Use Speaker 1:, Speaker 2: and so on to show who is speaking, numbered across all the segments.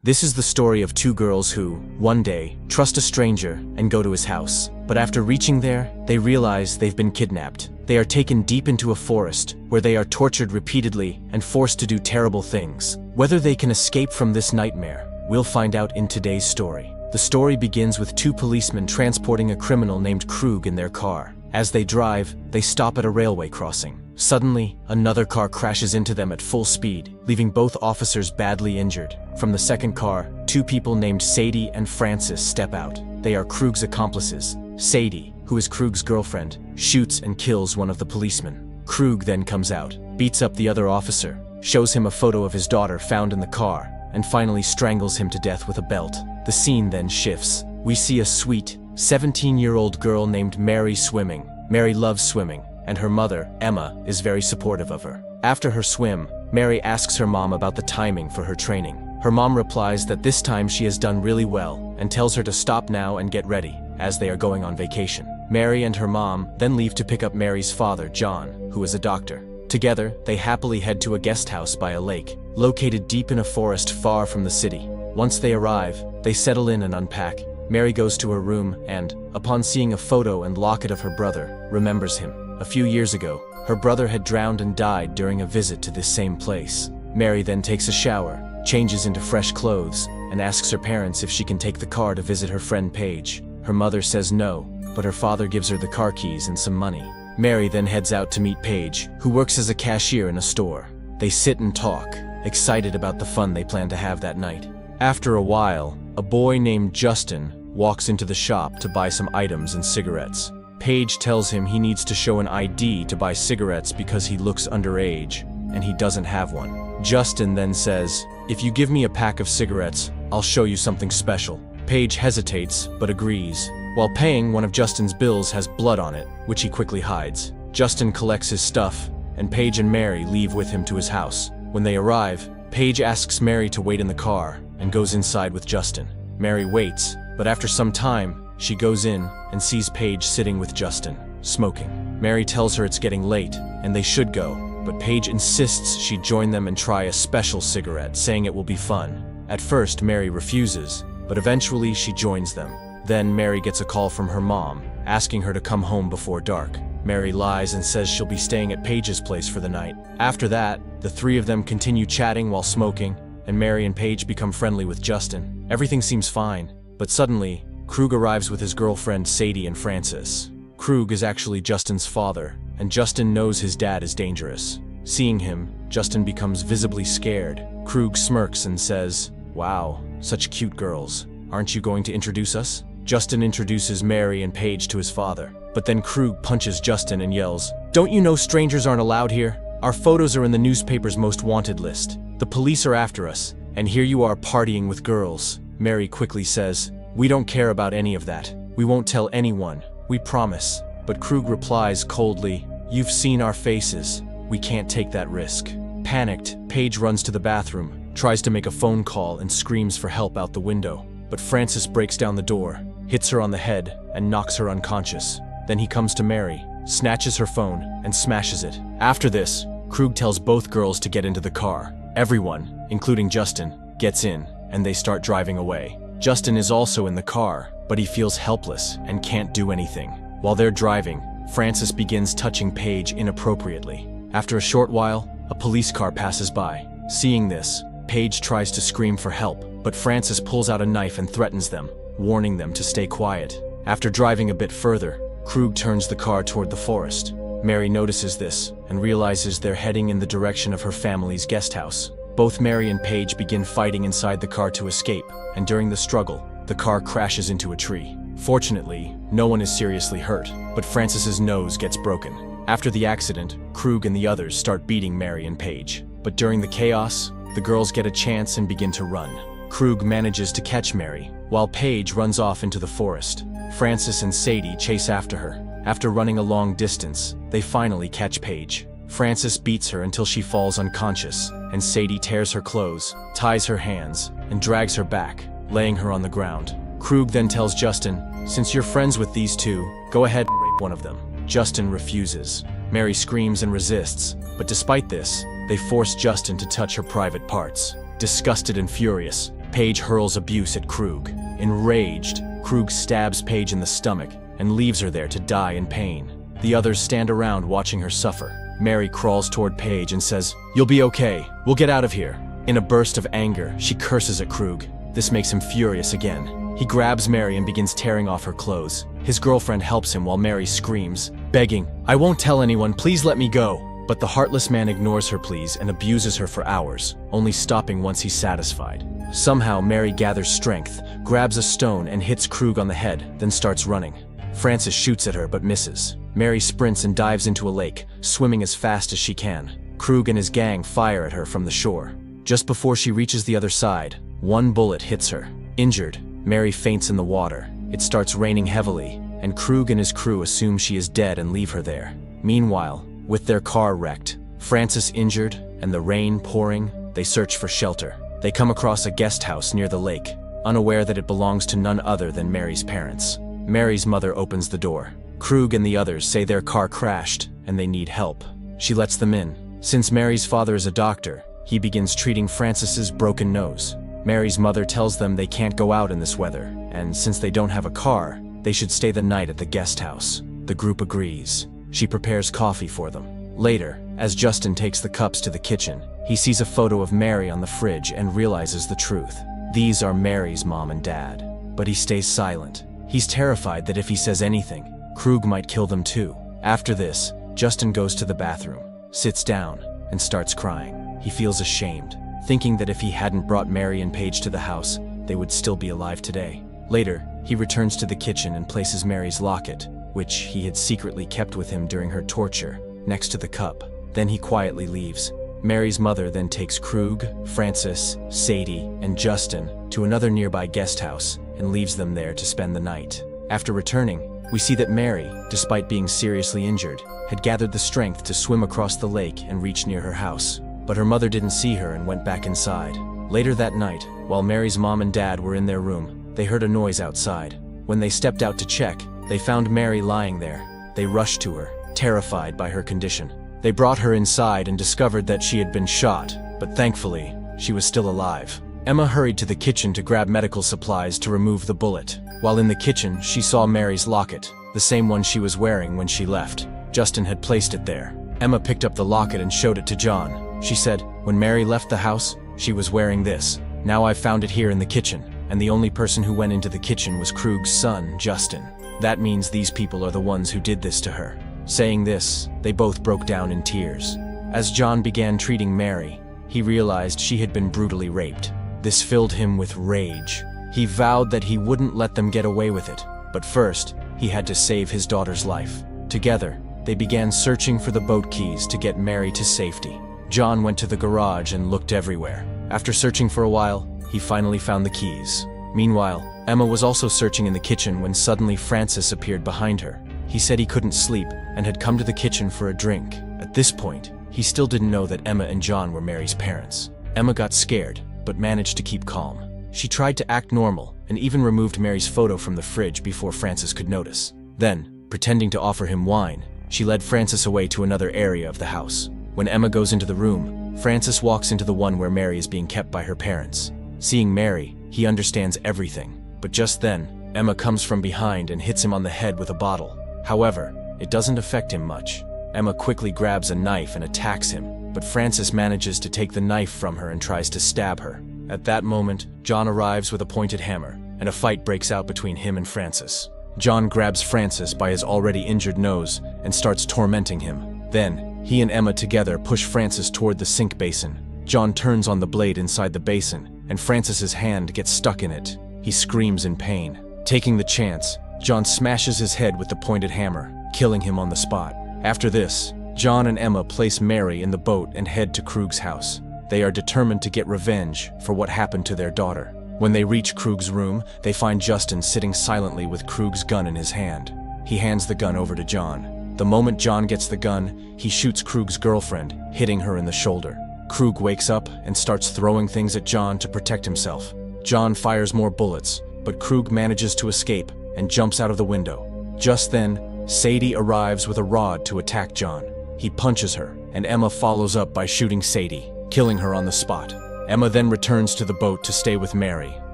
Speaker 1: This is the story of two girls who, one day, trust a stranger and go to his house. But after reaching there, they realize they've been kidnapped. They are taken deep into a forest, where they are tortured repeatedly and forced to do terrible things. Whether they can escape from this nightmare, we'll find out in today's story. The story begins with two policemen transporting a criminal named Krug in their car. As they drive, they stop at a railway crossing. Suddenly, another car crashes into them at full speed, leaving both officers badly injured. From the second car, two people named Sadie and Francis step out. They are Krug's accomplices. Sadie, who is Krug's girlfriend, shoots and kills one of the policemen. Krug then comes out, beats up the other officer, shows him a photo of his daughter found in the car, and finally strangles him to death with a belt. The scene then shifts. We see a sweet, 17-year-old girl named Mary swimming. Mary loves swimming, and her mother, Emma, is very supportive of her. After her swim, Mary asks her mom about the timing for her training. Her mom replies that this time she has done really well and tells her to stop now and get ready, as they are going on vacation. Mary and her mom then leave to pick up Mary's father, John, who is a doctor. Together, they happily head to a guest house by a lake, located deep in a forest far from the city. Once they arrive, they settle in and unpack. Mary goes to her room and, upon seeing a photo and locket of her brother, remembers him. A few years ago, her brother had drowned and died during a visit to this same place. Mary then takes a shower, changes into fresh clothes, and asks her parents if she can take the car to visit her friend Paige. Her mother says no, but her father gives her the car keys and some money. Mary then heads out to meet Paige, who works as a cashier in a store. They sit and talk, excited about the fun they plan to have that night. After a while, a boy named Justin walks into the shop to buy some items and cigarettes. Paige tells him he needs to show an ID to buy cigarettes because he looks underage, and he doesn't have one. Justin then says, "If you give me a pack of cigarettes, I'll show you something special." Paige hesitates, but agrees. While paying, one of Justin's bills has blood on it, which he quickly hides. Justin collects his stuff, and Paige and Mary leave with him to his house. When they arrive, Paige asks Mary to wait in the car and goes inside with Justin. Mary waits, but after some time, she goes in and sees Paige sitting with Justin, smoking. Mary tells her it's getting late and they should go, but Paige insists she join them and try a special cigarette, saying it will be fun. At first, Mary refuses, but eventually she joins them. Then Mary gets a call from her mom, asking her to come home before dark. Mary lies and says she'll be staying at Paige's place for the night. After that, the three of them continue chatting while smoking, and Mary and Paige become friendly with Justin. Everything seems fine, but suddenly, Krug arrives with his girlfriend Sadie and Francis. Krug is actually Justin's father, and Justin knows his dad is dangerous. Seeing him, Justin becomes visibly scared. Krug smirks and says, "Wow, such cute girls. Aren't you going to introduce us?" Justin introduces Mary and Paige to his father, but then Krug punches Justin and yells, "Don't you know strangers aren't allowed here? Our photos are in the newspaper's most wanted list. The police are after us, and here you are partying with girls." Mary quickly says, "We don't care about any of that. We won't tell anyone. We promise." But Krug replies coldly, "You've seen our faces. We can't take that risk." Panicked, Paige runs to the bathroom, tries to make a phone call and screams for help out the window. But Francis breaks down the door, hits her on the head, and knocks her unconscious. Then he comes to Mary, snatches her phone, and smashes it. After this, Krug tells both girls to get into the car. Everyone, including Justin, gets in, and they start driving away. Justin is also in the car, but he feels helpless and can't do anything. While they're driving, Francis begins touching Paige inappropriately. After a short while, a police car passes by. Seeing this, Paige tries to scream for help, but Francis pulls out a knife and threatens them, warning them to stay quiet. After driving a bit further, Krug turns the car toward the forest. Mary notices this and realizes they're heading in the direction of her family's guest house. Both Mary and Paige begin fighting inside the car to escape, and during the struggle, the car crashes into a tree. Fortunately, no one is seriously hurt, but Francis's nose gets broken. After the accident, Krug and the others start beating Mary and Paige. But during the chaos, the girls get a chance and begin to run. Krug manages to catch Mary, while Paige runs off into the forest. Francis and Sadie chase after her. After running a long distance, they finally catch Paige. Francis beats her until she falls unconscious, and Sadie tears her clothes, ties her hands, and drags her back, laying her on the ground. Krug then tells Justin, "Since you're friends with these two, go ahead and rape one of them." Justin refuses. Mary screams and resists, but despite this, they force Justin to touch her private parts. Disgusted and furious, Paige hurls abuse at Krug. Enraged, Krug stabs Paige in the stomach and leaves her there to die in pain. The others stand around watching her suffer. Mary crawls toward Paige and says, "You'll be okay. We'll get out of here." In a burst of anger, she curses at Krug. This makes him furious again. He grabs Mary and begins tearing off her clothes. His girlfriend helps him while Mary screams, begging, "I won't tell anyone, please let me go." But the heartless man ignores her pleas and abuses her for hours, only stopping once he's satisfied. Somehow, Mary gathers strength, grabs a stone and hits Krug on the head, then starts running. Frances shoots at her but misses. Mary sprints and dives into a lake, swimming as fast as she can. Krug and his gang fire at her from the shore. Just before she reaches the other side, one bullet hits her. Injured, Mary faints in the water. It starts raining heavily, and Krug and his crew assume she is dead and leave her there. Meanwhile, with their car wrecked, Frances injured, and the rain pouring, they search for shelter. They come across a guest house near the lake, unaware that it belongs to none other than Mary's parents. Mary's mother opens the door. Krug and the others say their car crashed and they need help. She lets them in. Since Mary's father is a doctor, he begins treating Frances's broken nose. Mary's mother tells them they can't go out in this weather, and since they don't have a car, they should stay the night at the guest house. The group agrees. She prepares coffee for them. Later, as Justin takes the cups to the kitchen, he sees a photo of Mary on the fridge and realizes the truth. These are Mary's mom and dad. But he stays silent. He's terrified that if he says anything, Krug might kill them too. After this, Justin goes to the bathroom, sits down, and starts crying. He feels ashamed, thinking that if he hadn't brought Mary and Paige to the house, they would still be alive today. Later, he returns to the kitchen and places Mary's locket, which he had secretly kept with him during her torture, next to the cup. Then he quietly leaves. Mary's mother then takes Krug, Frances, Sadie, and Justin to another nearby guest house and leaves them there to spend the night. After returning, we see that Mary, despite being seriously injured, had gathered the strength to swim across the lake and reach near her house. But her mother didn't see her and went back inside. Later that night, while Mary's mom and dad were in their room, they heard a noise outside. When they stepped out to check, they found Mary lying there. They rushed to her, terrified by her condition. They brought her inside and discovered that she had been shot, but thankfully, she was still alive. Emma hurried to the kitchen to grab medical supplies to remove the bullet. While in the kitchen, she saw Mary's locket, the same one she was wearing when she left. Justin had placed it there. Emma picked up the locket and showed it to John. She said, "When Mary left the house, she was wearing this. Now I've found it here in the kitchen, and the only person who went into the kitchen was Krug's son, Justin. That means these people are the ones who did this to her." Saying this, they both broke down in tears. As John began treating Mary, he realized she had been brutally raped. This filled him with rage. He vowed that he wouldn't let them get away with it, but first, he had to save his daughter's life. Together, they began searching for the boat keys to get Mary to safety. John went to the garage and looked everywhere. After searching for a while, he finally found the keys. Meanwhile, Emma was also searching in the kitchen when suddenly Frances appeared behind her. He said he couldn't sleep and had come to the kitchen for a drink. At this point, he still didn't know that Emma and John were Mary's parents. Emma got scared, but managed to keep calm. She tried to act normal and even removed Mary's photo from the fridge before Frances could notice. Then, pretending to offer him wine, she led Frances away to another area of the house. When Emma goes into the room, Frances walks into the one where Mary is being kept by her parents. Seeing Mary, he understands everything. But just then, Emma comes from behind and hits him on the head with a bottle. However, it doesn't affect him much. Emma quickly grabs a knife and attacks him, but Frances manages to take the knife from her and tries to stab her. At that moment, John arrives with a pointed hammer, and a fight breaks out between him and Frances. John grabs Frances by his already injured nose and starts tormenting him. Then, he and Emma together push Frances toward the sink basin. John turns on the blade inside the basin, and Frances's hand gets stuck in it. He screams in pain. Taking the chance, John smashes his head with the pointed hammer, killing him on the spot. After this, John and Emma place Mary in the boat and head to Krug's house. They are determined to get revenge for what happened to their daughter. When they reach Krug's room, they find Justin sitting silently with Krug's gun in his hand. He hands the gun over to John. The moment John gets the gun, he shoots Krug's girlfriend, hitting her in the shoulder. Krug wakes up and starts throwing things at John to protect himself. John fires more bullets, but Krug manages to escape and jumps out of the window. Just then, Sadie arrives with a rod to attack John. He punches her, and Emma follows up by shooting Sadie, killing her on the spot. Emma then returns to the boat to stay with Mary,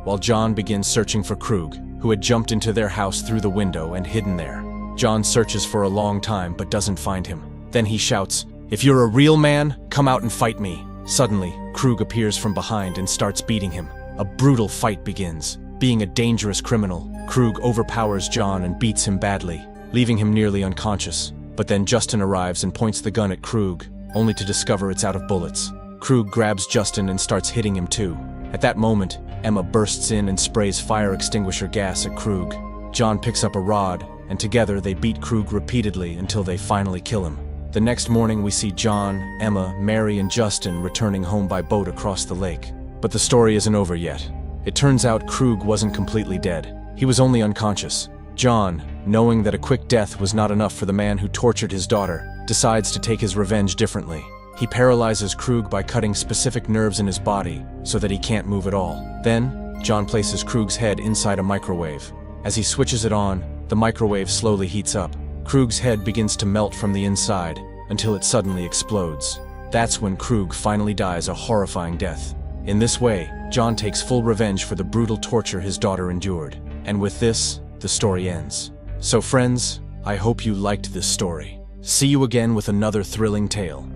Speaker 1: while John begins searching for Krug, who had jumped into their house through the window and hidden there. John searches for a long time but doesn't find him. Then he shouts, "If you're a real man, come out and fight me." Suddenly, Krug appears from behind and starts beating him. A brutal fight begins. Being a dangerous criminal, Krug overpowers John and beats him badly, leaving him nearly unconscious. But then Justin arrives and points the gun at Krug, only to discover it's out of bullets. Krug grabs Justin and starts hitting him too. At that moment, Emma bursts in and sprays fire extinguisher gas at Krug. John picks up a rod, and together they beat Krug repeatedly until they finally kill him. The next morning we see John, Emma, Mary, and Justin returning home by boat across the lake. But the story isn't over yet. It turns out Krug wasn't completely dead. He was only unconscious. John, knowing that a quick death was not enough for the man who tortured his daughter, decides to take his revenge differently. He paralyzes Krug by cutting specific nerves in his body so that he can't move at all. Then, John places Krug's head inside a microwave. As he switches it on, the microwave slowly heats up. Krug's head begins to melt from the inside until it suddenly explodes. That's when Krug finally dies a horrifying death. In this way, John takes full revenge for the brutal torture his daughter endured. And with this, the story ends. So friends, I hope you liked this story. See you again with another thrilling tale.